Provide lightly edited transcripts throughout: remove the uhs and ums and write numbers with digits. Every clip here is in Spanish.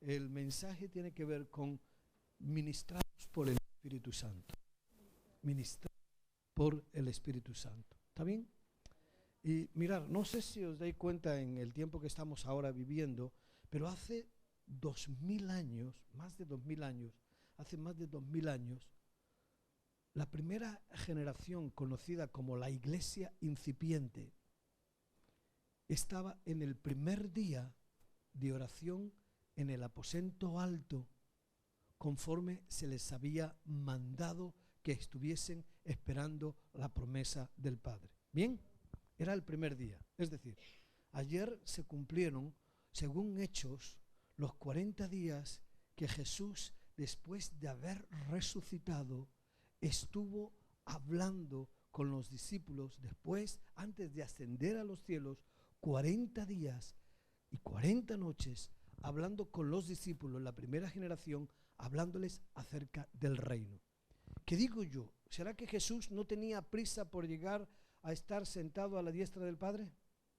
el mensaje tiene que ver con ministrados por el Espíritu Santo. Ministrados por el Espíritu Santo. ¿Está bien? Y mirar, no sé si os dais cuenta en el tiempo que estamos ahora viviendo, pero hace 2000 años, más de 2000 años, hace más de 2000 años, la primera generación conocida como la iglesia incipiente estaba en el primer día de oración en el aposento alto, conforme se les había mandado que estuviesen esperando la promesa del Padre. ¿Bien? Era el primer día. Es decir, ayer se cumplieron, según Hechos, los 40 días que Jesús, después de haber resucitado, estuvo hablando con los discípulos. Después, antes de ascender a los cielos, 40 días y 40 noches hablando con los discípulos, la primera generación, hablándoles acerca del reino. ¿Qué digo yo? ¿Será que Jesús no tenía prisa por llegar a estar sentado a la diestra del Padre?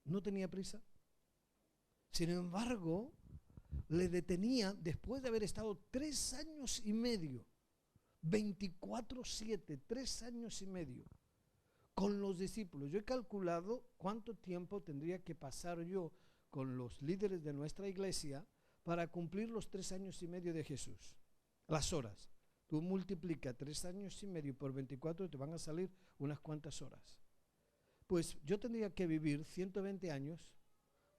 ¿No tenía prisa? Sin embargo, le detenía después de haber estado 3 años y medio, 24/7, 3 años y medio, con los discípulos. Yo he calculado cuánto tiempo tendría que pasar yo con los líderes de nuestra iglesia para cumplir los 3 años y medio de Jesús. Las horas. Tú multiplica 3 años y medio por 24 y te van a salir unas cuantas horas. Pues yo tendría que vivir 120 años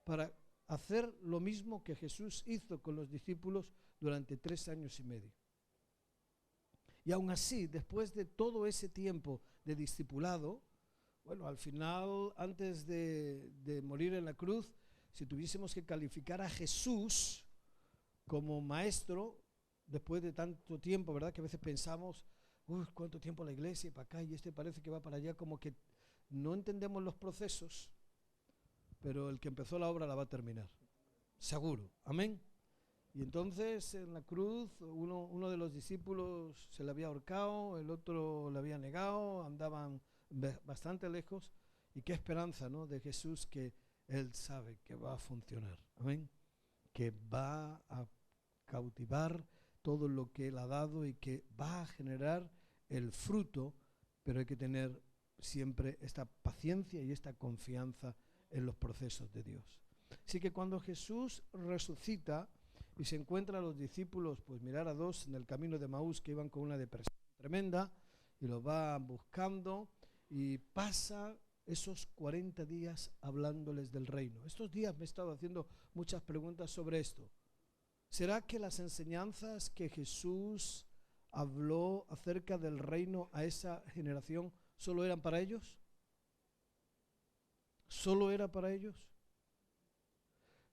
para hacer lo mismo que Jesús hizo con los discípulos durante 3 años y medio. Y aún así, después de todo ese tiempo de discipulado, bueno, al final, antes de morir en la cruz, si tuviésemos que calificar a Jesús como maestro, después de tanto tiempo, ¿verdad? Que a veces pensamos, cuánto tiempo la iglesia y para acá, y este parece que va para allá, como que no entendemos los procesos, pero el que empezó la obra la va a terminar, seguro, amén. Y entonces en la cruz uno de los discípulos se le había ahorcado, el otro le había negado, andaban bastante lejos, y qué esperanza, ¿no?, de Jesús, que Él sabe que va a funcionar, amén, que va a cautivar todo lo que Él ha dado y que va a generar el fruto, pero hay que tener siempre esta paciencia y esta confianza en los procesos de Dios. Así que cuando Jesús resucita y se encuentra a los discípulos, pues mirar a 2 en el camino de Emaús que iban con una depresión tremenda, y los va buscando, y pasa esos 40 días hablándoles del reino. Estos días me he estado haciendo muchas preguntas sobre esto. ¿Será que las enseñanzas que Jesús habló acerca del reino a esa generación solo eran para ellos? ¿Solo era para ellos?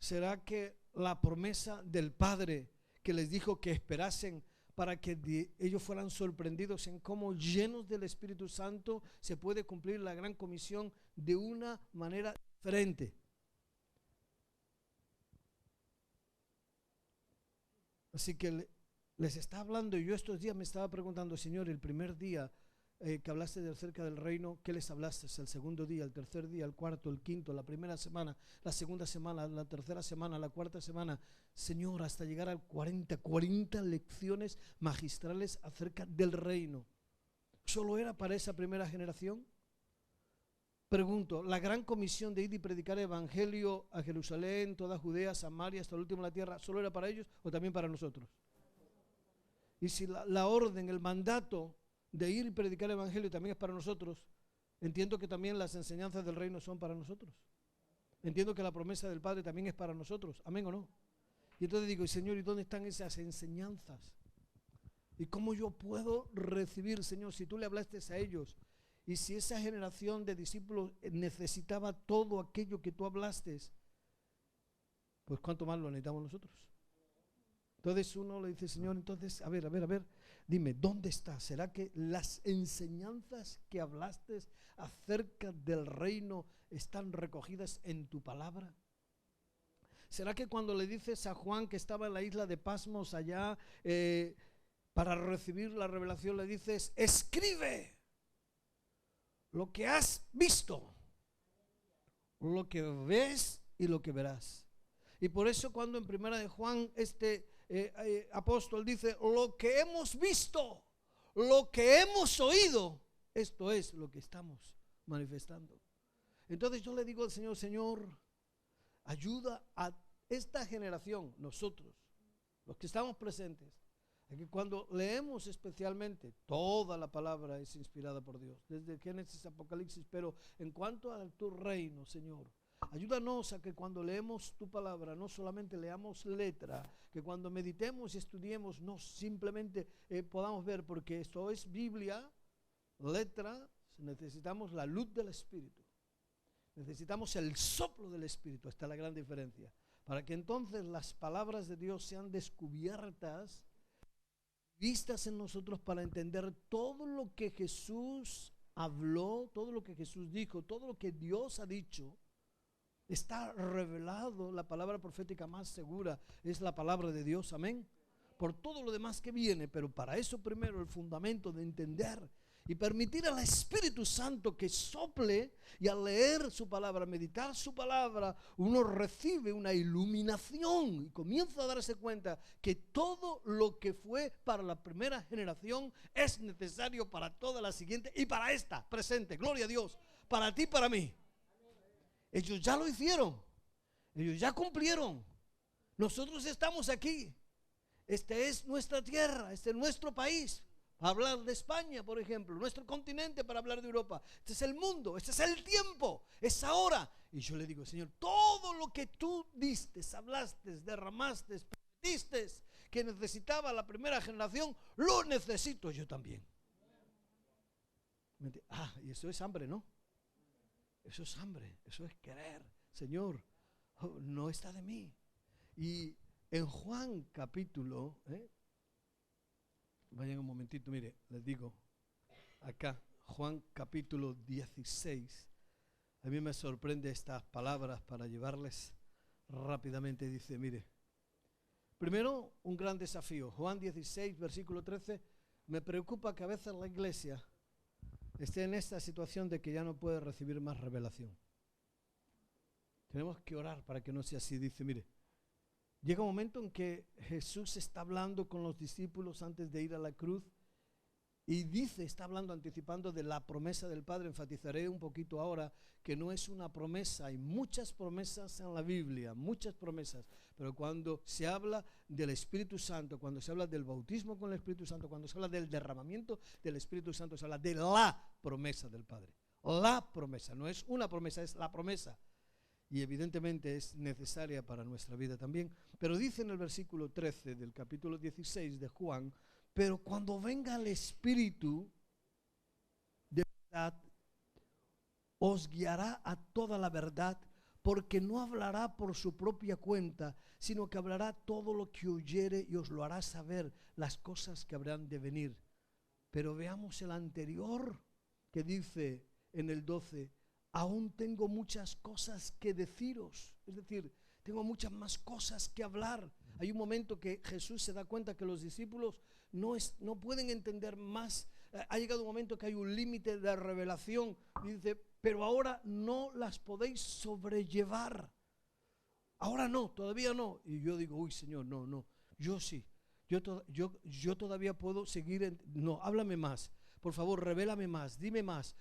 ¿Será que la promesa del Padre que les dijo que esperasen para que ellos fueran sorprendidos en cómo, llenos del Espíritu Santo, se puede cumplir la gran comisión de una manera diferente? Así que les está hablando, y yo estos días me estaba preguntando, Señor, el primer día que hablaste acerca del reino, ¿qué les hablaste? El segundo día, el tercer día, el cuarto, el quinto, la primera semana, la segunda semana, la tercera semana, la cuarta semana, Señor, hasta llegar al 40 lecciones magistrales acerca del reino. ¿Solo era para esa primera generación? Pregunto, ¿la gran comisión de ir y predicar el evangelio a Jerusalén, toda Judea, Samaria, hasta el último de la tierra, solo era para ellos o también para nosotros? Y si la orden, el mandato de ir y predicar el evangelio también es para nosotros, entiendo que también las enseñanzas del reino son para nosotros. Entiendo que la promesa del Padre también es para nosotros, amén o no. Y entonces digo, Señor, ¿y dónde están esas enseñanzas? ¿Y cómo yo puedo recibir, Señor, si tú le hablaste a ellos? Y si esa generación de discípulos necesitaba todo aquello que tú hablaste, pues cuánto más lo necesitamos nosotros. Entonces uno le dice, Señor, entonces, a ver, dime, ¿dónde está? ¿Será que las enseñanzas que hablaste acerca del reino están recogidas en tu palabra? ¿Será que cuando le dices a Juan que estaba en la isla de Patmos allá, para recibir la revelación, le dices, escribe lo que has visto, lo que ves y lo que verás? Y por eso cuando en primera de Juan apóstol dice, lo que hemos visto, lo que hemos oído, esto es lo que estamos manifestando. Entonces yo le digo al Señor, Señor, ayuda a esta generación, nosotros, los que estamos presentes, a que cuando leemos especialmente, toda la palabra es inspirada por Dios, desde Génesis a Apocalipsis, pero en cuanto a tu reino, Señor, ayúdanos a que cuando leemos tu palabra no solamente leamos letra, que cuando meditemos y estudiemos no simplemente podamos ver, porque esto es Biblia, letra, necesitamos la luz del Espíritu, necesitamos el soplo del Espíritu, esta es la gran diferencia, para que entonces las palabras de Dios sean descubiertas, vistas en nosotros para entender todo lo que Jesús habló, todo lo que Jesús dijo, todo lo que Dios ha dicho. Está revelado. La palabra profética más segura es la palabra de Dios, amén, por todo lo demás que viene, pero para eso primero el fundamento de entender y permitir al Espíritu Santo que sople, y al leer su palabra, meditar su palabra, uno recibe una iluminación y comienza a darse cuenta que todo lo que fue para la primera generación es necesario para toda la siguiente y para esta presente. Gloria a Dios, para ti y para mí. Ellos ya lo hicieron, ellos ya cumplieron. Nosotros estamos aquí. Esta es nuestra tierra, este es nuestro país. Para hablar de España, por ejemplo, nuestro continente, para hablar de Europa. Este es el mundo, este es el tiempo, es ahora. Y yo le digo, Señor, todo lo que tú diste, hablaste, derramaste, prometiste que necesitaba la primera generación, lo necesito yo también. Y eso es hambre, ¿no? Eso es hambre, eso es querer. Señor, no está de mí. Y en Juan capítulo, vayan un momentito, mire, les digo, acá, Juan capítulo 16, a mí me sorprende estas palabras para llevarles rápidamente. Dice, mire, primero un gran desafío, Juan 16, versículo 13, me preocupa que a veces la iglesia esté en esta situación de que ya no puede recibir más revelación. Tenemos que orar para que no sea así. Dice, mire, llega un momento en que Jesús está hablando con los discípulos antes de ir a la cruz y dice, está hablando, anticipando de la promesa del Padre. Enfatizaré un poquito ahora que no es una promesa, hay muchas promesas en la Biblia, muchas promesas, pero cuando se habla del Espíritu Santo, cuando se habla del bautismo con el Espíritu Santo, cuando se habla del derramamiento del Espíritu Santo, se habla de la promesa del Padre. La promesa, no es una promesa, es la promesa. Y evidentemente es necesaria para nuestra vida también. Pero dice en el versículo 13 del capítulo 16 de Juan, pero cuando venga el Espíritu de verdad, os guiará a toda la verdad, porque no hablará por su propia cuenta, sino que hablará todo lo que oyere y os lo hará saber las cosas que habrán de venir. Pero veamos el anterior que dice en el 12, aún tengo muchas cosas que deciros, es decir, tengo muchas más cosas que hablar. Hay un momento que Jesús se da cuenta que los discípulos no pueden entender más. Ha llegado un momento que hay un límite de revelación. Y dice, pero ahora no las podéis sobrellevar. Ahora no, todavía no. Y yo digo, uy, Señor, no, yo sí. Yo todavía puedo seguir. No, háblame más. Por favor, revélame más, dime más,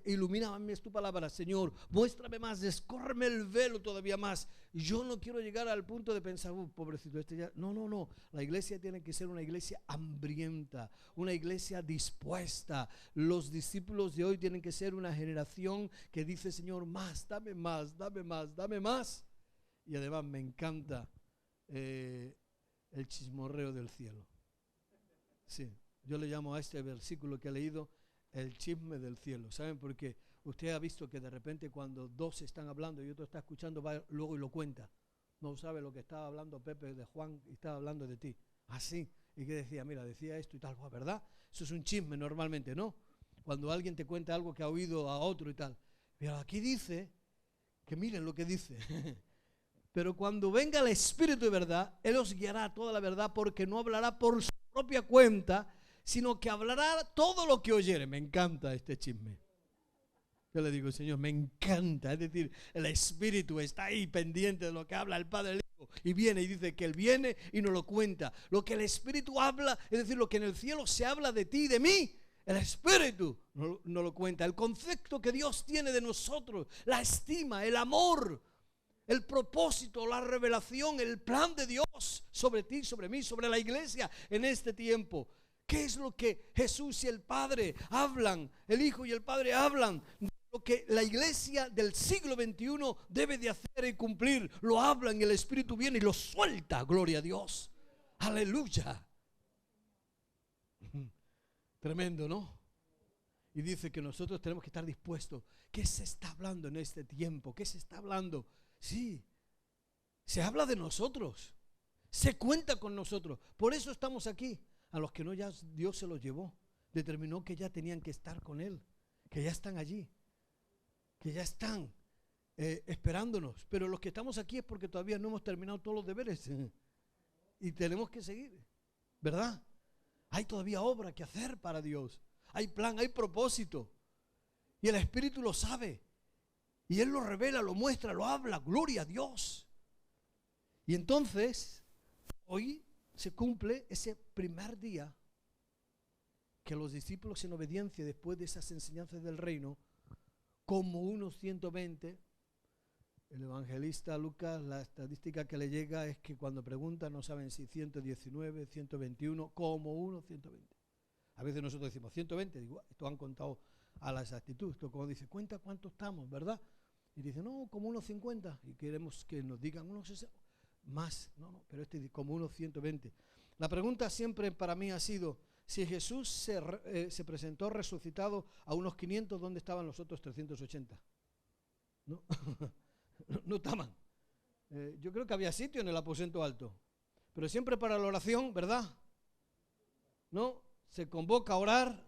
ilumíname tu palabra, Señor, muéstrame más, descórreme el velo todavía más. Yo no quiero llegar al punto de pensar, pobrecito, ya. No, la iglesia tiene que ser una iglesia hambrienta, una iglesia dispuesta. Los discípulos de hoy tienen que ser una generación que dice, Señor, más, dame más, dame más, dame más. Y además me encanta el chismorreo del cielo. Sí. Yo le llamo a este versículo que he leído el chisme del cielo. ¿Saben por qué? Usted ha visto que de repente cuando dos están hablando y otro está escuchando, va luego y lo cuenta. No sabe lo que estaba hablando Pepe de Juan y estaba hablando de ti. Así. Y que decía, mira, decía esto y tal, ¿verdad? Eso es un chisme normalmente, ¿no? Cuando alguien te cuenta algo que ha oído a otro y tal. Pero aquí dice, que miren lo que dice. Pero cuando venga el Espíritu de verdad, Él os guiará a toda la verdad, porque no hablará por su propia cuenta, sino que hablará todo lo que oyere. Me encanta este chisme. Yo le digo, Señor, me encanta. Es decir, el Espíritu está ahí pendiente de lo que habla el Padre, el Hijo. y viene y dice que Él viene y nos lo cuenta. Lo que el Espíritu habla, es decir, lo que en el cielo se habla de ti y de mí, el Espíritu nos lo cuenta. El concepto que Dios tiene de nosotros, la estima, el amor, el propósito, la revelación, el plan de Dios sobre ti, sobre mí, sobre la iglesia en este tiempo. ¿Qué es lo que Jesús y el Padre hablan? El Hijo y el Padre hablan. Lo que la iglesia del siglo XXI debe de hacer y cumplir. Lo hablan y el Espíritu viene y lo suelta. Gloria a Dios. Aleluya. Tremendo, ¿no? Y dice que nosotros tenemos que estar dispuestos. ¿Qué se está hablando en este tiempo? ¿Qué se está hablando? Sí, se habla de nosotros. Se cuenta con nosotros. Por eso estamos aquí. A los que no, ya Dios se los llevó. Determinó que ya tenían que estar con Él. Que ya están allí. Que ya están esperándonos. Pero los que estamos aquí es porque todavía no hemos terminado todos los deberes. Y tenemos que seguir. ¿Verdad? Hay todavía obra que hacer para Dios. Hay plan, hay propósito. Y el Espíritu lo sabe. Y Él lo revela, lo muestra, lo habla. Gloria a Dios. Y entonces, hoy se cumple ese primer día que los discípulos en obediencia después de esas enseñanzas del reino, como unos 120, el evangelista Lucas, la estadística que le llega es que cuando preguntan no saben si 119, 121, como unos 120. A veces nosotros decimos 120, digo, esto han contado a la exactitud. Esto como dice, cuenta cuántos estamos, ¿verdad? Y dice, no, como unos 50. Y queremos que nos digan unos 60. Más, no, pero como unos 120. La pregunta siempre para mí ha sido, si Jesús se presentó resucitado a unos 500, ¿dónde estaban los otros 380? ¿No? No estaban. Yo creo que había sitio en el aposento alto, pero siempre para la oración, ¿verdad? ¿No? Se convoca a orar.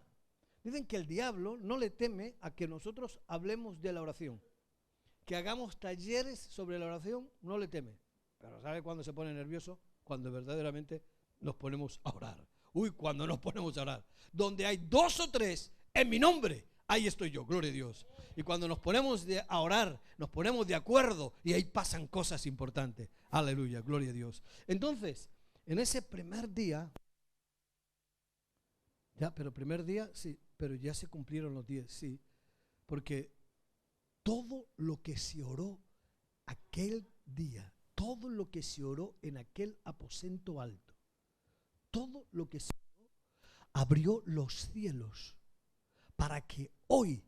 Dicen que el diablo no le teme a que nosotros hablemos de la oración, que hagamos talleres sobre la oración, no le teme. Pero ¿sabe cuándo se pone nervioso? Cuando verdaderamente nos ponemos a orar. Uy, cuando nos ponemos a orar. Donde hay 2 o 3 en mi nombre, ahí estoy yo, gloria a Dios. Y cuando nos ponemos a orar, nos ponemos de acuerdo y ahí pasan cosas importantes. Aleluya, gloria a Dios. Entonces, en ese primer día, primer día, sí, pero ya se cumplieron los 10, sí. Porque todo lo que se oró aquel día, todo lo que se oró en aquel aposento alto, todo lo que se oró, abrió los cielos para que hoy,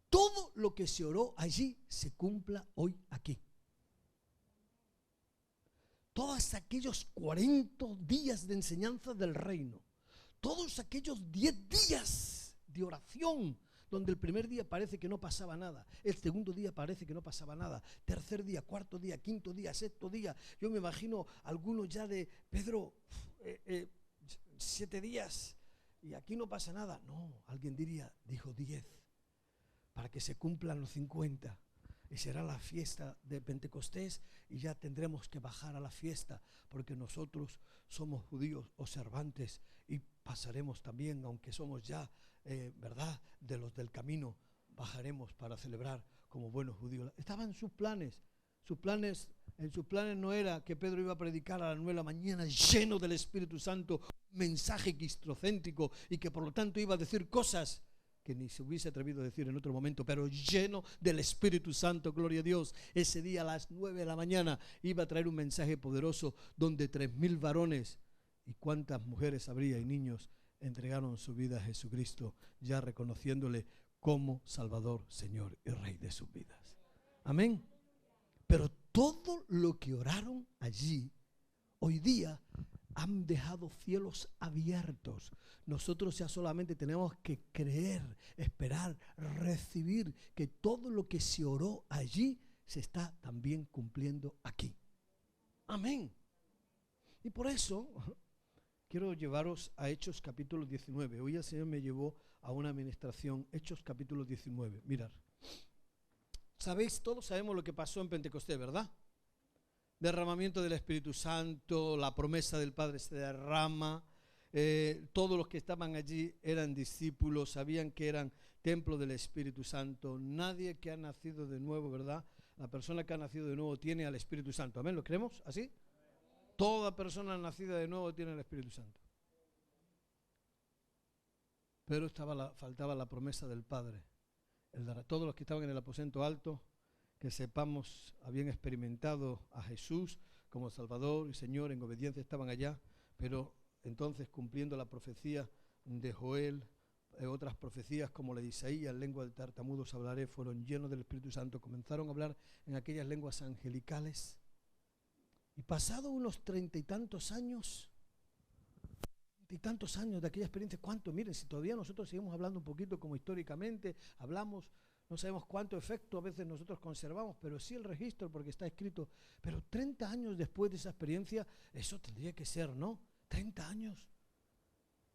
todo lo que se oró allí se cumpla hoy aquí. Todos aquellos 40 días de enseñanza del reino, todos aquellos 10 días de oración, donde el primer día parece que no pasaba nada, el segundo día parece que no pasaba nada, tercer día, cuarto día, quinto día, sexto día. Yo me imagino algunos ya de, Pedro, 7 días y aquí no pasa nada. No, alguien dijo 10, para que se cumplan los 50. Y será la fiesta de Pentecostés y ya tendremos que bajar a la fiesta, porque nosotros somos judíos observantes y pasaremos también, aunque somos ya, ¿verdad?, de los del camino, bajaremos para celebrar como buenos judíos. Estaban sus planes. En sus planes no era que Pedro iba a predicar a las 9 de la mañana lleno del Espíritu Santo, un mensaje cristocéntrico, y que por lo tanto iba a decir cosas que ni se hubiese atrevido a decir en otro momento, pero lleno del Espíritu Santo, gloria a Dios. Ese día a las 9 de la mañana iba a traer un mensaje poderoso donde 3,000 varones y cuántas mujeres habría y niños entregaron su vida a Jesucristo, ya reconociéndole como Salvador, Señor y Rey de sus vidas. Amén. Pero todo lo que oraron allí, hoy día han dejado cielos abiertos. Nosotros ya solamente tenemos que creer, esperar, recibir que todo lo que se oró allí se está también cumpliendo aquí. Amén. Y por eso quiero llevaros a Hechos capítulo 19. Hoy el Señor me llevó a una administración, Hechos capítulo 19. Mirad. Sabéis, todos sabemos lo que pasó en Pentecostés, ¿verdad? Derramamiento del Espíritu Santo, la promesa del Padre se derrama. Todos los que estaban allí eran discípulos, sabían que eran templo del Espíritu Santo. Nadie que ha nacido de nuevo, ¿verdad?, la persona que ha nacido de nuevo tiene al Espíritu Santo. ¿Amén? ¿Lo creemos así? Toda persona nacida de nuevo tiene el Espíritu Santo. Pero faltaba la promesa del Padre. Todos los que estaban en el aposento alto, que sepamos, habían experimentado a Jesús como Salvador y Señor, en obediencia estaban allá, pero entonces cumpliendo la profecía de Joel, otras profecías como la de Isaías, lengua de tartamudos hablaré, fueron llenos del Espíritu Santo, comenzaron a hablar en aquellas lenguas angelicales, y pasado unos 30 y tantos años de aquella experiencia, ¿cuánto? Miren, si todavía nosotros seguimos hablando un poquito como históricamente, hablamos, no sabemos cuánto efecto a veces nosotros conservamos, pero sí el registro porque está escrito, pero 30 años después de esa experiencia, eso tendría que ser, ¿no? 30 años.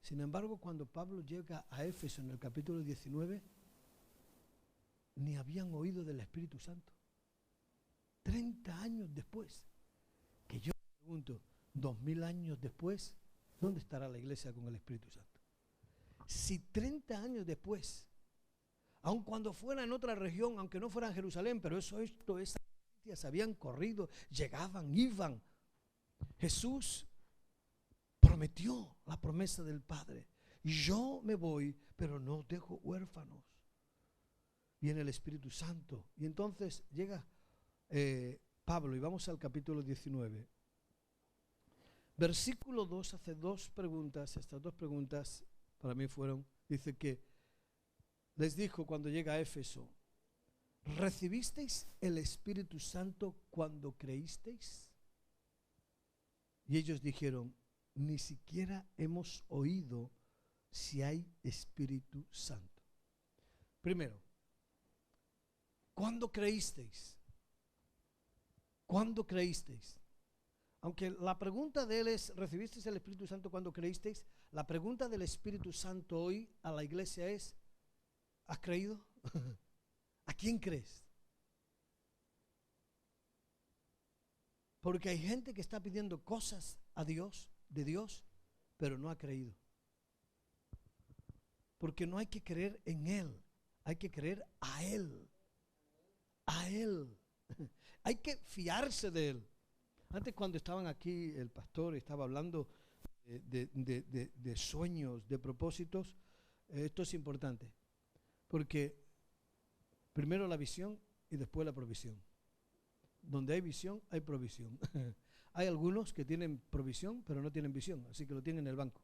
Sin embargo, cuando Pablo llega a Éfeso en el capítulo 19, ni habían oído del Espíritu Santo. 30 años después, que yo me pregunto, 2000 años después, ¿dónde estará la iglesia con el Espíritu Santo? Si 30 años después, aun cuando fuera en otra región, aunque no fuera en Jerusalén, pero esas noticias habían corrido, llegaban, iban. Jesús prometió la promesa del Padre. Yo me voy, pero no dejo huérfanos. Viene el Espíritu Santo. Y entonces llega Pablo, y vamos al capítulo 19. Versículo 2 hace dos preguntas. Estas dos preguntas para mí fueron, dice que les dijo cuando llega a Éfeso, ¿recibisteis el Espíritu Santo cuando creísteis? Y ellos dijeron, ni siquiera hemos oído si hay Espíritu Santo. Primero, ¿cuándo creísteis? ¿Cuándo creísteis? Aunque la pregunta de él es, ¿recibisteis el Espíritu Santo cuando creísteis? La pregunta del Espíritu Santo hoy a la iglesia es, ¿has creído? ¿A quién crees? Porque hay gente que está pidiendo cosas a Dios, de Dios, pero no ha creído. Porque no hay que creer en Él, hay que creer a Él. A Él. Hay que fiarse de Él. Antes cuando estaban aquí, el pastor estaba hablando de sueños, de propósitos. Esto es importante, porque primero la visión y después la provisión. Donde hay visión, hay provisión. Hay algunos que tienen provisión, pero no tienen visión, así que lo tienen en el banco.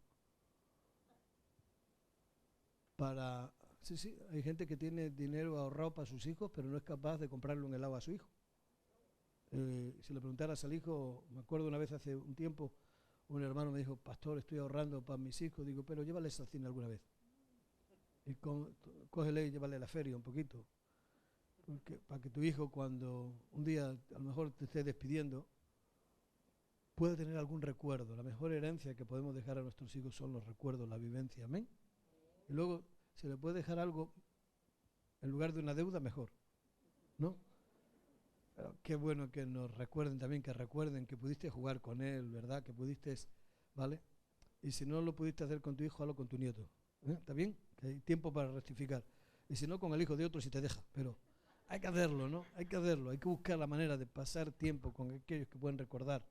Sí, hay gente que tiene dinero ahorrado para sus hijos, pero no es capaz de comprarle un helado a su hijo. Si le preguntaras al hijo, me acuerdo una vez hace un tiempo, un hermano me dijo, pastor, estoy ahorrando para mis hijos. Digo, pero llévales al cine alguna vez. Y cógele y llévale a la feria un poquito. Porque, para que tu hijo, cuando un día a lo mejor te esté despidiendo, pueda tener algún recuerdo. La mejor herencia que podemos dejar a nuestros hijos son los recuerdos, la vivencia. Amén. Y luego, si le puede dejar algo en lugar de una deuda, mejor, ¿no? Pero qué bueno que nos recuerden también, que recuerden que pudiste jugar con él, ¿verdad? Que pudiste, ¿vale? Y si no lo pudiste hacer con tu hijo, hazlo con tu nieto. ¿Está bien? Que hay tiempo para rectificar. Y si no, con el hijo de otro si te deja. Pero hay que hacerlo, ¿no? Hay que hacerlo. Hay que buscar la manera de pasar tiempo con aquellos que pueden recordar.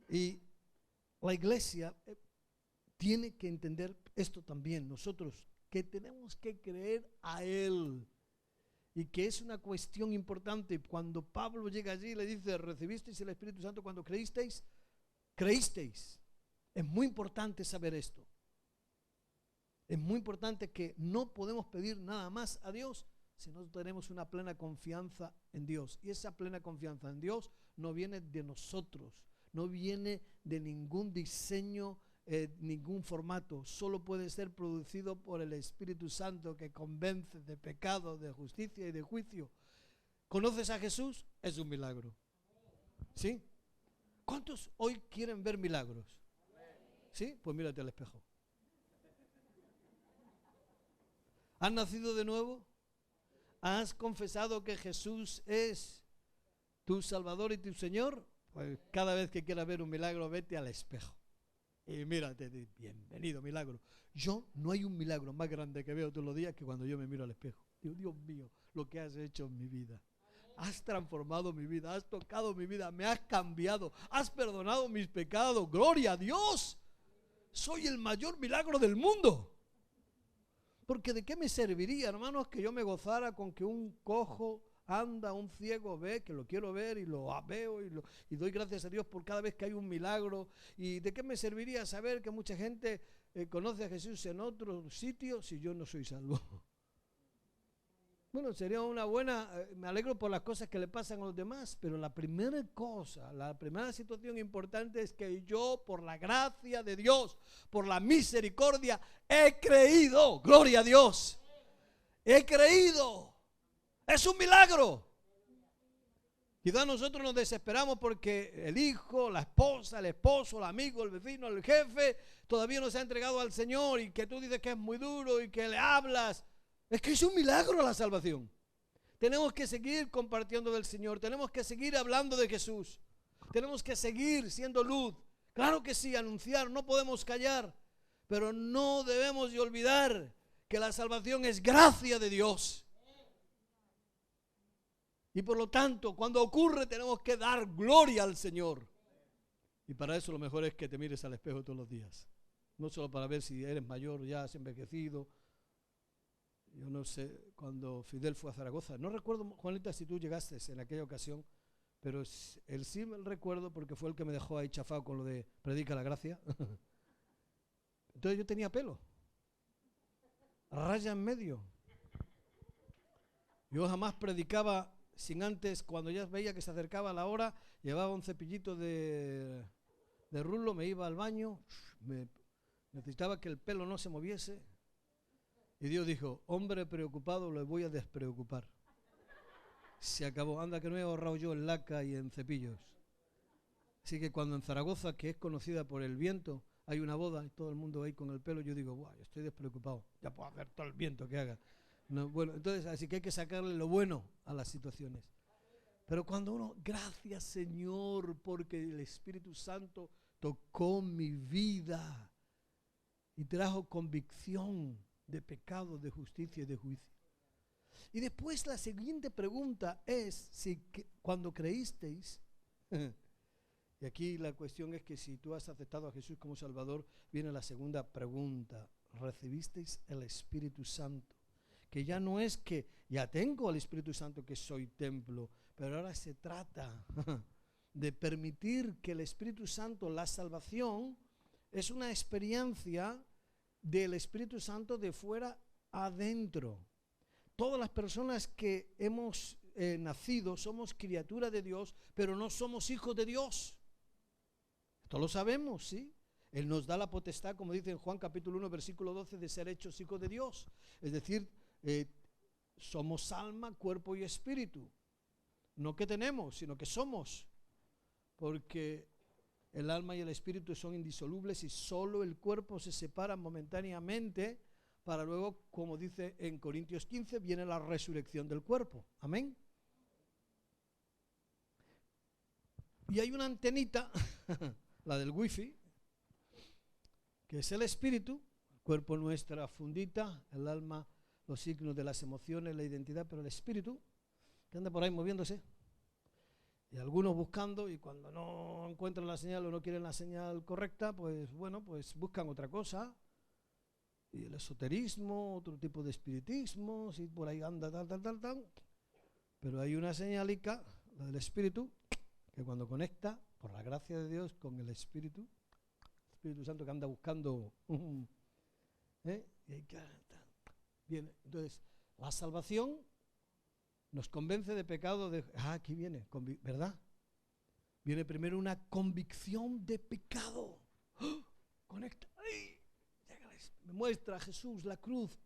Y la iglesia tiene que entender esto también. Nosotros que tenemos que creer a Él. Y que es una cuestión importante. Cuando Pablo llega allí y le dice, ¿recibisteis el Espíritu Santo cuando creísteis? Creísteis. Es muy importante saber esto. Es muy importante que no podemos pedir nada más a Dios si no tenemos una plena confianza en Dios. Y esa plena confianza en Dios no viene de nosotros, no viene de ningún diseño, ningún formato. Solo puede ser producido por el Espíritu Santo que convence de pecado, de justicia y de juicio. ¿Conoces a Jesús? Es un milagro. ¿Sí? ¿Cuántos hoy quieren ver milagros? ¿Sí? Pues mírate al espejo. ¿Has nacido de nuevo? ¿Has confesado que Jesús es tu Salvador y tu Señor? Pues cada vez que quieras ver un milagro, vete al espejo. Y mírate, bienvenido milagro. No hay un milagro más grande que veo todos los días que cuando yo me miro al espejo. Digo, Dios mío, lo que has hecho en mi vida. has transformado mi vida, has tocado mi vida, me has cambiado, has perdonado mis pecados. Gloria a Dios. Soy el mayor milagro del mundo. Porque ¿de qué me serviría, hermanos, que yo me gozara con que un cojo anda, un ciego ve, que lo quiero ver y lo veo y doy gracias a Dios por cada vez que hay un milagro? ¿Y de qué me serviría saber que mucha gente conoce a Jesús en otro sitio si yo no soy salvo? Bueno, sería una buena, me alegro por las cosas que le pasan a los demás, pero la primera cosa, la primera situación importante es que yo, por la gracia de Dios, por la misericordia, he creído. Gloria a Dios. He creído. Es un milagro. Quizás nosotros nos desesperamos porque el hijo, la esposa, el esposo, el amigo, el vecino, el jefe, todavía no se ha entregado al Señor y que tú dices que es muy duro y que le hablas. Es que es un milagro la salvación. Tenemos que seguir compartiendo del Señor. Tenemos que seguir hablando de Jesús. Tenemos que seguir siendo luz. Claro que sí, anunciar, no podemos callar. Pero no debemos de olvidar que la salvación es gracia de Dios. Y por lo tanto, cuando ocurre, tenemos que dar gloria al Señor. Y para eso lo mejor es que te mires al espejo todos los días. No solo para ver si eres mayor, ya has envejecido. Yo no sé, cuando Fidel fue a Zaragoza, no recuerdo, Juanita, si tú llegaste en aquella ocasión, pero él sí me recuerdo porque fue el que me dejó ahí chafado con lo de predica la gracia. Entonces yo tenía pelo, raya en medio. Yo jamás predicaba sin antes, cuando ya veía que se acercaba la hora, llevaba un cepillito de rulo, me iba al baño, necesitaba que el pelo no se moviese. Y Dios dijo, hombre preocupado, le voy a despreocupar. Se acabó. Anda que no he ahorrado yo en laca y en cepillos. Así que cuando en Zaragoza, que es conocida por el viento, hay una boda y todo el mundo ahí con el pelo, yo digo, yo estoy despreocupado, ya puedo hacer todo el viento que haga. No, bueno, entonces, así que hay que sacarle lo bueno a las situaciones. Pero cuando uno, gracias Señor, porque el Espíritu Santo tocó mi vida y trajo convicción de pecado, de justicia y de juicio. Y después la siguiente pregunta es, si cuando creísteis, y aquí la cuestión es que si tú has aceptado a Jesús como Salvador, viene la segunda pregunta, ¿recibisteis el Espíritu Santo? Que ya no es que ya tengo al Espíritu Santo, que soy templo, pero ahora se trata de permitir que el Espíritu Santo, la salvación, es una experiencia del Espíritu Santo de fuera adentro. Todas las personas que hemos nacido somos criaturas de Dios, pero no somos hijos de Dios. Esto lo sabemos, ¿sí? Él nos da la potestad, como dice en Juan capítulo 1, versículo 12, de ser hechos hijos de Dios. Es decir, somos alma, cuerpo y espíritu. No que tenemos, sino que somos. Porque el alma y el espíritu son indisolubles y solo el cuerpo se separa momentáneamente para luego, como dice en Corintios 15, viene la resurrección del cuerpo. Amén. Y hay una antenita, la del wifi, que es el espíritu, el cuerpo nuestra fundita, el alma, los signos de las emociones, la identidad, pero el espíritu, que anda por ahí moviéndose. Y algunos buscando, y cuando no encuentran la señal o no quieren la señal correcta, pues bueno, pues buscan otra cosa. Y el esoterismo, otro tipo de espiritismo, si por ahí anda tal. Pero hay una señalica, la del espíritu, que cuando conecta, por la gracia de Dios, con el Espíritu Santo que anda buscando, y ahí, viene. Entonces, la salvación nos convence de pecado, aquí viene, ¿verdad? Viene primero una convicción de pecado. Conecta, me muestra a Jesús, la cruz,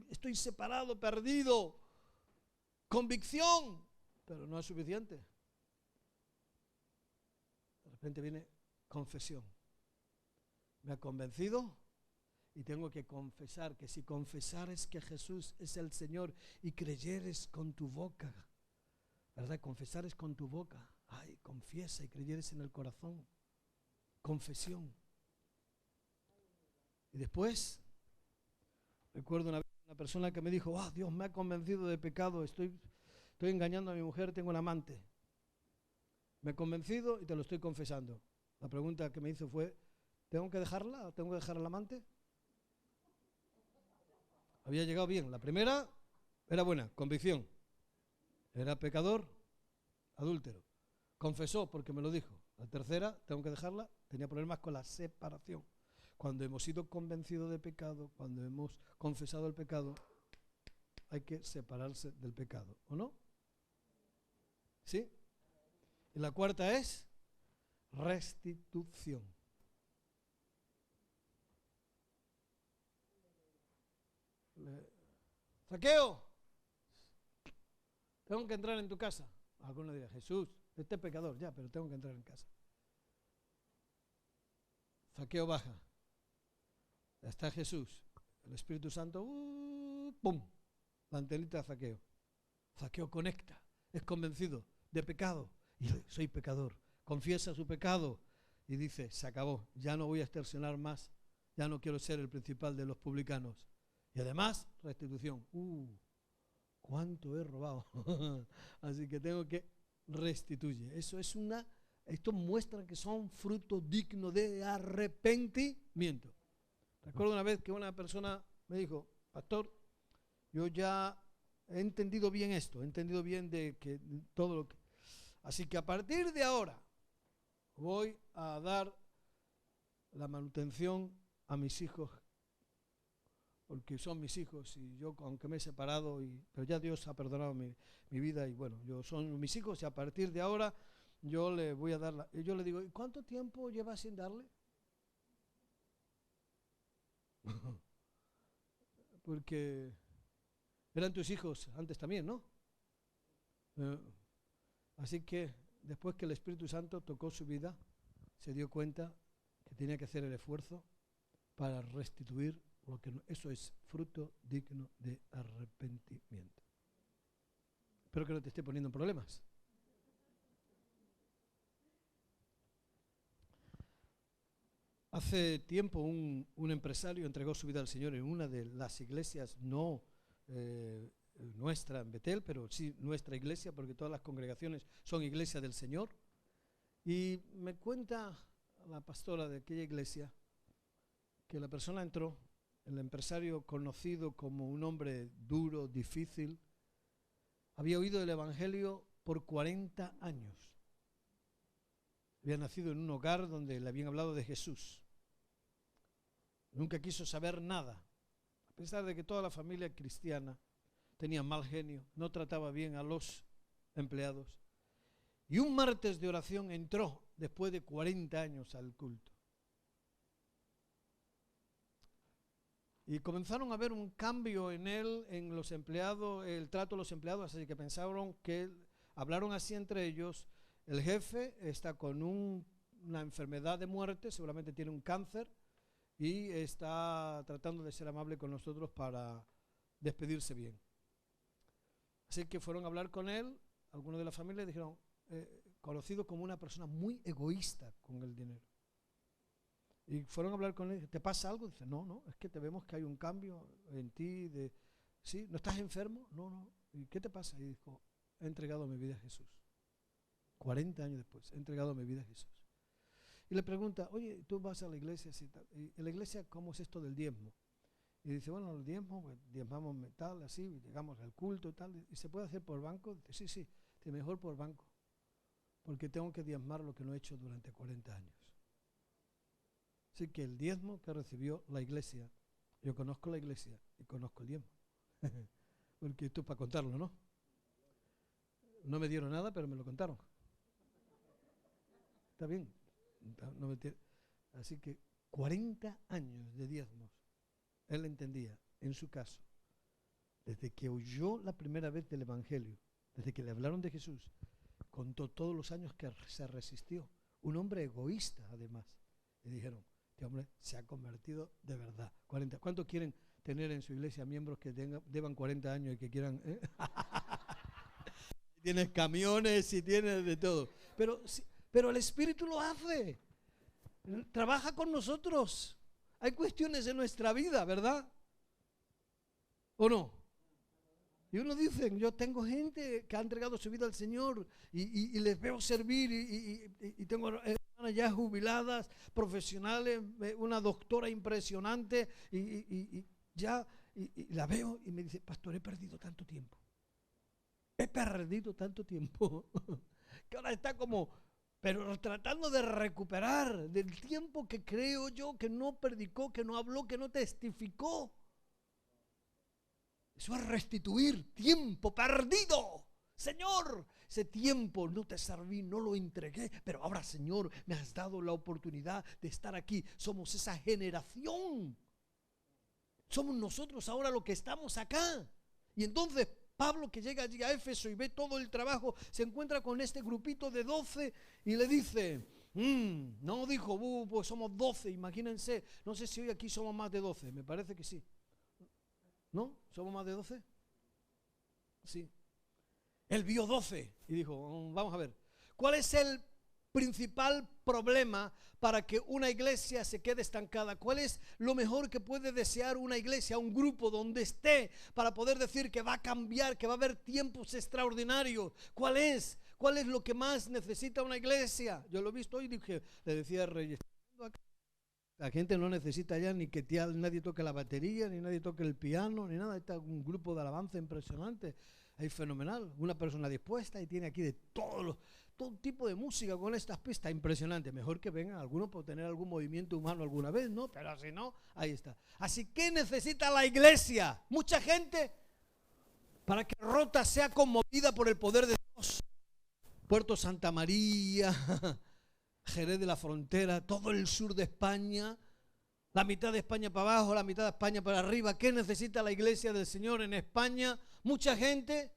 estoy separado, perdido. Convicción, pero no es suficiente. De repente viene confesión. Me ha convencido y tengo que confesar que si confesares que Jesús es el Señor y creyeres con tu boca, ¿verdad? Confesares con tu boca, confiesa y creyeres en el corazón. Confesión. Y después, recuerdo una vez una persona que me dijo, Dios me ha convencido de pecado, estoy estoy engañando a mi mujer, tengo un amante. Me he convencido y te lo estoy confesando. La pregunta que me hizo fue, ¿tengo que dejarla o tengo que dejar al amante? Había llegado bien. La primera era buena, convicción. Era pecador, adúltero. Confesó porque me lo dijo. La tercera, tengo que dejarla, tenía problemas con la separación. Cuando hemos sido convencidos de pecado, cuando hemos confesado el pecado, hay que separarse del pecado, ¿o no? ¿Sí? Y la cuarta es restitución. Zaqueo, tengo que entrar en tu casa. Alguno dirá, Jesús, este es pecador, ya, pero tengo que entrar en casa. Zaqueo baja. Ya está Jesús. El Espíritu Santo, ¡pum! La antenita de Zaqueo. Zaqueo conecta, es convencido de pecado. Y soy pecador. Confiesa su pecado y dice, se acabó, ya no voy a extorsionar más, ya no quiero ser el principal de los publicanos. Y además, restitución. ¿Cuánto he robado? Así que tengo que restituir. Esto muestra que son frutos dignos de arrepentimiento. Recuerdo una vez que una persona me dijo, pastor, yo ya he entendido bien esto, he entendido bien de que todo lo que... Así que a partir de ahora voy a dar la manutención a mis hijos, porque son mis hijos y yo, aunque me he separado, pero ya Dios ha perdonado mi vida y bueno, son mis hijos y a partir de ahora yo le voy a dar y yo le digo, ¿y cuánto tiempo llevas sin darle? Porque eran tus hijos antes también, ¿no? Así que después que el Espíritu Santo tocó su vida, se dio cuenta que tenía que hacer el esfuerzo para restituir lo que no, eso es fruto digno de arrepentimiento. Espero que no te esté poniendo en problemas. Hace tiempo un empresario entregó su vida al Señor en una de las iglesias, no nuestra en Betel, pero sí nuestra iglesia, porque todas las congregaciones son iglesia del Señor. Y me cuenta la pastora de aquella iglesia que la persona entró, el empresario conocido como un hombre duro, difícil, había oído el Evangelio por 40 años. Había nacido en un hogar donde le habían hablado de Jesús. Nunca quiso saber nada, a pesar de que toda la familia cristiana tenía mal genio, no trataba bien a los empleados. Y un martes de oración entró después de 40 años al culto. Y comenzaron a ver un cambio en él, en los empleados, el trato de los empleados, así que pensaron que hablaron así entre ellos. El jefe está con una enfermedad de muerte, seguramente tiene un cáncer y está tratando de ser amable con nosotros para despedirse bien. Así que fueron a hablar con él, algunos de la familia dijeron, conocido como una persona muy egoísta con el dinero. Y fueron a hablar con él, ¿te pasa algo? Dice, no, es que te vemos que hay un cambio en ti, ¿sí? ¿No estás enfermo? No. ¿Y qué te pasa? Y dijo, he entregado mi vida a Jesús. 40 años después, he entregado mi vida a Jesús. Y le pregunta, oye, ¿tú vas a la iglesia? Sí, tal. ¿Y en la iglesia cómo es esto del diezmo? Y dice, bueno, el diezmo, pues, diezmamos tal, así, llegamos al culto y tal. ¿Y se puede hacer por banco? Dice, sí, mejor por banco, porque tengo que diezmar lo que no he hecho durante 40 años. Así que el diezmo que recibió la iglesia, yo conozco la iglesia y conozco el diezmo. Porque esto es para contarlo, ¿no? No me dieron nada, pero me lo contaron. Está bien. Así que 40 años de diezmos, él entendía, en su caso, desde que oyó la primera vez del Evangelio, desde que le hablaron de Jesús, contó todos los años que se resistió. Un hombre egoísta, además. Le dijeron, este hombre se ha convertido de verdad. 40. ¿Cuántos quieren tener en su iglesia miembros que deban 40 años y que quieran? Tienes camiones y tienes de todo. Pero el Espíritu lo hace. Trabaja con nosotros. Hay cuestiones en nuestra vida, ¿verdad? ¿O no? Y uno dice, yo tengo gente que ha entregado su vida al Señor y les veo servir y tengo hermanas ya jubiladas, profesionales, una doctora impresionante y la veo y me dice, pastor, he perdido tanto tiempo. He perdido tanto tiempo que ahora está como, pero tratando de recuperar del tiempo que creo yo que no predicó, que no habló, que no testificó. Eso es restituir tiempo perdido. Señor, ese tiempo no te serví, no lo entregué, pero ahora, Señor, me has dado la oportunidad de estar aquí. Somos esa generación. Somos nosotros ahora los que estamos acá. Y entonces Pablo, que llega allí a Éfeso y ve todo el trabajo, se encuentra con este grupito de 12 y le dice, no dijo, pues somos 12, imagínense, no sé si hoy aquí somos más de 12, me parece que sí. ¿No? ¿Somos más de 12? Sí. Él vio 12 y dijo, vamos a ver, ¿cuál es el principal problema para que una iglesia se quede estancada? ¿Cuál es lo mejor que puede desear una iglesia, un grupo donde esté, para poder decir que va a cambiar, que va a haber tiempos extraordinarios? ¿Cuál es? ¿Cuál es lo que más necesita una iglesia? Yo lo he visto hoy, le decía a Reyes, la gente no necesita ya ni que nadie toque la batería, ni nadie toque el piano, ni nada. Está un grupo de alabanza impresionante, ahí fenomenal, una persona dispuesta y tiene aquí de todo tipo de música con estas pistas, impresionante. Mejor que vengan algunos por tener algún movimiento humano alguna vez, ¿no? Pero si no, ahí está. Así que necesita la iglesia, mucha gente, para que Rota sea conmovida por el poder de Dios. Puerto Santa María, Jerez de la Frontera, todo el sur de España, la mitad de España para abajo, la mitad de España para arriba. ¿Qué necesita la iglesia del Señor en España? Mucha gente,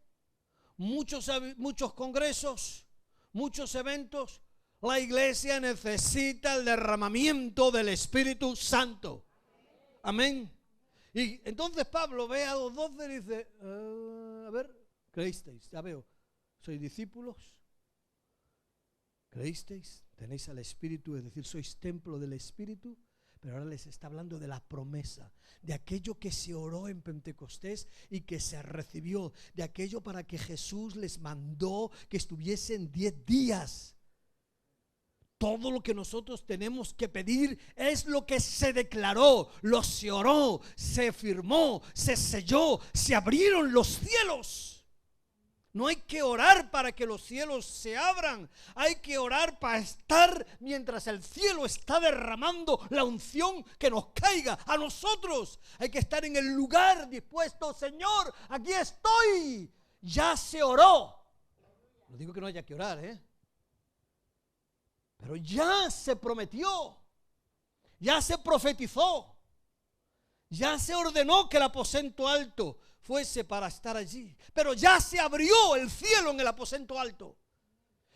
muchos congresos, muchos eventos. La iglesia necesita el derramamiento del Espíritu Santo. Amén. Y entonces Pablo ve a los 12 y dice, a ver, creísteis, ya veo, sois discípulos, creísteis, tenéis al Espíritu, es decir, sois templo del Espíritu. Pero ahora les está hablando de la promesa, de aquello que se oró en Pentecostés y que se recibió, de aquello para que Jesús les mandó que estuviesen 10 días. Todo lo que nosotros tenemos que pedir es lo que se declaró, lo se oró, se firmó, se selló, se abrieron los cielos. No hay que orar para que los cielos se abran. Hay que orar para estar mientras el cielo está derramando la unción que nos caiga a nosotros. Hay que estar en el lugar dispuesto. Señor, aquí estoy. Ya se oró. No digo que no haya que orar, pero ya se prometió. Ya se profetizó. Ya se ordenó que el aposento alto fuese para estar allí. Pero ya se abrió el cielo en el aposento alto.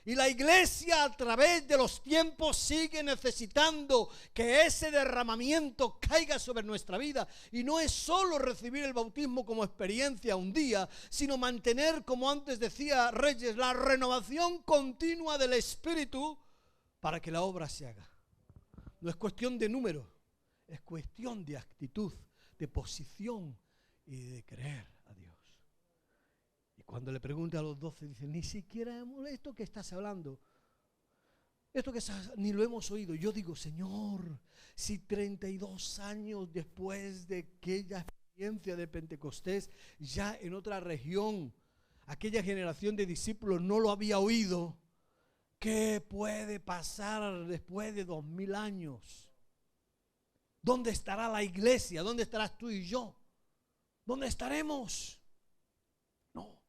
Y la iglesia a través de los tiempos sigue necesitando que ese derramamiento caiga sobre nuestra vida. Y no es solo recibir el bautismo como experiencia un día, sino mantener, como antes decía Reyes, la renovación continua del Espíritu para que la obra se haga. No es cuestión de número, es cuestión de actitud, de posición y de creer a Dios. Y cuando le pregunta a los 12, dice, ni siquiera esto que estás hablando, esto que ni lo hemos oído. Yo digo, Señor, si 32 años después de aquella experiencia de Pentecostés, ya en otra región, aquella generación de discípulos no lo había oído, ¿qué puede pasar después de 2000 años? ¿Dónde estará la iglesia? ¿Dónde estarás tú y yo? ¿Dónde estaremos? No,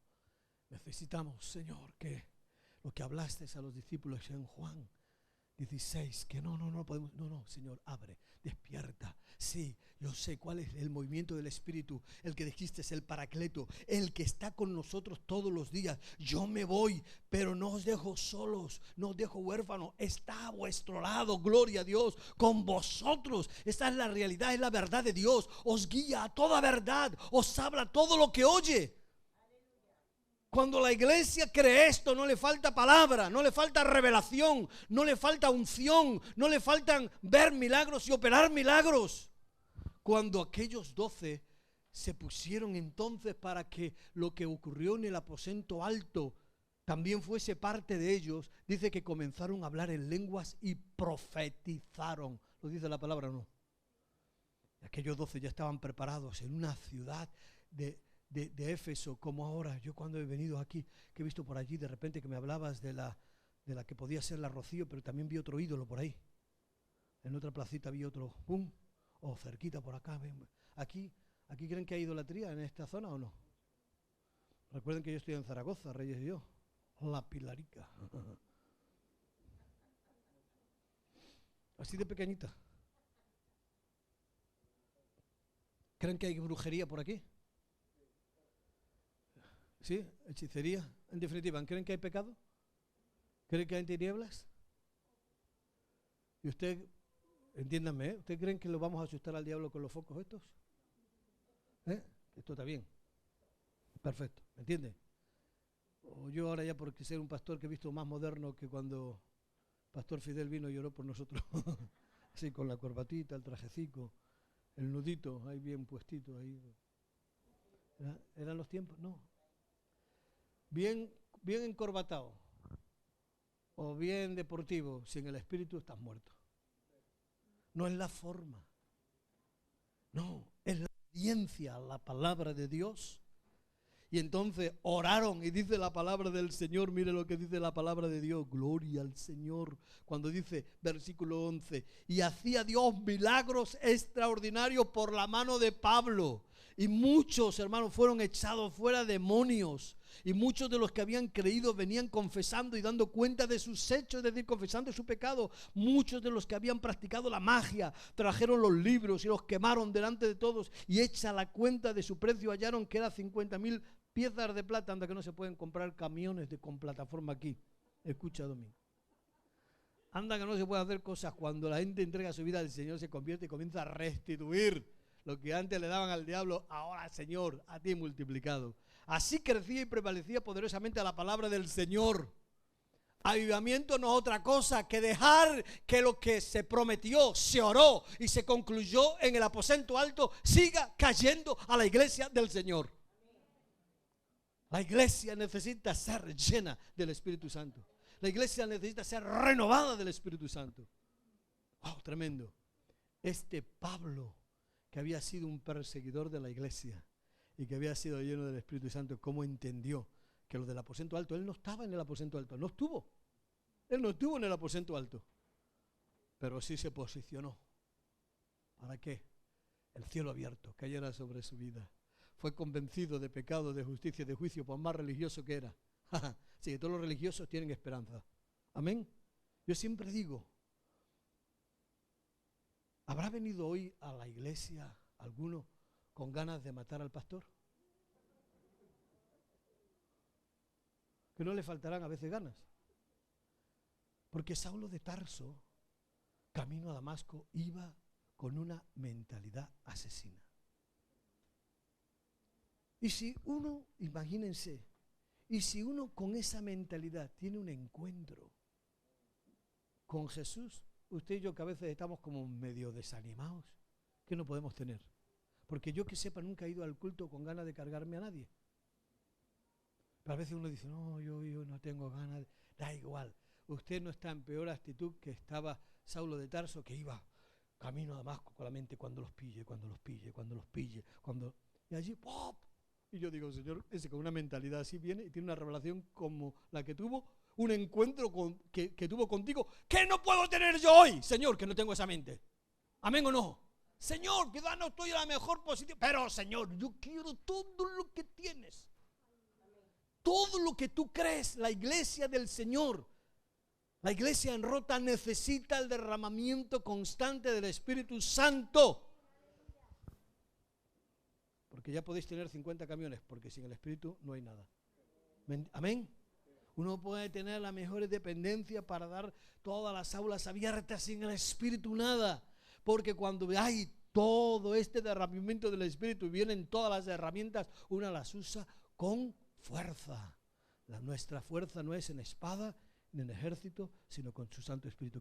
necesitamos, Señor, que lo que hablaste a los discípulos en Juan 16, que no podemos, no, Señor, abre, despierta. Sí, yo sé cuál es el movimiento del Espíritu, el que dijiste es el Paracleto, el que está con nosotros todos los días. Yo me voy, pero no os dejo solos, no os dejo huérfanos, está a vuestro lado, gloria a Dios, con vosotros. Esta es la realidad, es la verdad de Dios, os guía a toda verdad, os habla todo lo que oye. Cuando la iglesia cree esto, no le falta palabra, no le falta revelación, no le falta unción, no le faltan ver milagros y operar milagros. Cuando aquellos 12 se pusieron entonces para que lo que ocurrió en el aposento alto también fuese parte de ellos. Dice que comenzaron a hablar en lenguas y profetizaron. ¿Lo dice la palabra o no? Aquellos 12 ya estaban preparados en una ciudad de Éfeso, como ahora. Yo cuando he venido aquí, que he visto por allí de repente que me hablabas de la que podía ser la Rocío, pero también vi otro ídolo por ahí. En otra placita vi otro, o cerquita por acá. Aquí creen que hay idolatría en esta zona o no. Recuerden que yo estoy en Zaragoza, Reyes y yo. La Pilarica. Así de pequeñita. ¿Creen que hay brujería por aquí? ¿Sí? ¿Hechicería? En definitiva, ¿creen que hay pecado? ¿Creen que hay tinieblas? Y usted, entiéndanme, ¿usted creen que lo vamos a asustar al diablo con los focos estos? Esto está bien. Perfecto, ¿me entiende? O yo ahora ya por ser un pastor que he visto más moderno que cuando Pastor Fidel vino y lloró por nosotros. Así con la corbatita, el trajecico, el nudito ahí bien puestito ahí. ¿Eran los tiempos? No. Bien encorbatado o bien deportivo, sin el espíritu estás muerto. No es la forma. No, es la obediencia a la palabra de Dios. Y entonces oraron y dice la palabra del Señor, mire lo que dice la palabra de Dios, gloria al Señor, cuando dice, versículo 11, y hacía Dios milagros extraordinarios por la mano de Pablo, y muchos hermanos fueron echados fuera demonios, y muchos de los que habían creído venían confesando y dando cuenta de sus hechos, es decir, confesando su pecado. Muchos de los que habían practicado la magia trajeron los libros y los quemaron delante de todos, y hecha la cuenta de su precio hallaron que era 50,000 piezas de plata. Anda que no se pueden comprar camiones con plataforma aquí. Escucha, Domingo. Anda que no se puede hacer cosas cuando la gente entrega su vida al Señor, se convierte y comienza a restituir lo que antes le daban al diablo, ahora Señor, a ti multiplicado. Así crecía y prevalecía poderosamente a la palabra del Señor. Avivamiento no es otra cosa que dejar que lo que se prometió, se oró y se concluyó en el aposento alto, siga cayendo a la iglesia del Señor. La iglesia necesita ser llena del Espíritu Santo. La iglesia necesita ser renovada del Espíritu Santo. ¡Wow! Tremendo. Este Pablo, que había sido un perseguidor de la iglesia y que había sido lleno del Espíritu Santo, ¿cómo entendió que lo del aposento alto? Él no estaba en el aposento alto, no estuvo. Él no estuvo en el aposento alto, pero sí se posicionó. ¿Para qué? El cielo abierto cayera sobre su vida. Fue convencido de pecado, de justicia y de juicio, por más religioso que era. Sí, todos los religiosos tienen esperanza. Amén. Yo siempre digo, ¿habrá venido hoy a la iglesia alguno con ganas de matar al pastor? Que no le faltarán a veces ganas. Porque Saulo de Tarso, camino a Damasco, iba con una mentalidad asesina. Y si uno, imagínense, y si uno con esa mentalidad tiene un encuentro con Jesús, usted y yo que a veces estamos como medio desanimados, ¿qué no podemos tener? Porque yo que sepa nunca he ido al culto con ganas de cargarme a nadie. Pero a veces uno dice, no, yo no tengo ganas, da igual. Usted no está en peor actitud que estaba Saulo de Tarso, que iba camino a Damasco con la mente, cuando los pille. Y allí, ¡pop! Y yo digo, Señor, ese con una mentalidad así viene y tiene una revelación como la que tuvo, un encuentro que tuvo contigo, que no puedo tener yo hoy, Señor, que no tengo esa mente. ¿Amén o no? Señor, quizás no estoy en la mejor posición, pero Señor, yo quiero todo lo que tienes. Todo lo que tú crees, la iglesia del Señor. La iglesia en Rota necesita el derramamiento constante del Espíritu Santo. Porque ya podéis tener 50 camiones, porque sin el Espíritu no hay nada. Amén. Uno puede tener las mejores dependencias para dar todas las aulas abiertas, sin el Espíritu nada. Porque cuando hay todo este derramamiento del Espíritu, vienen todas las herramientas, una las usa con fuerza. Nuestra fuerza no es en espada ni en ejército, sino con su Santo Espíritu.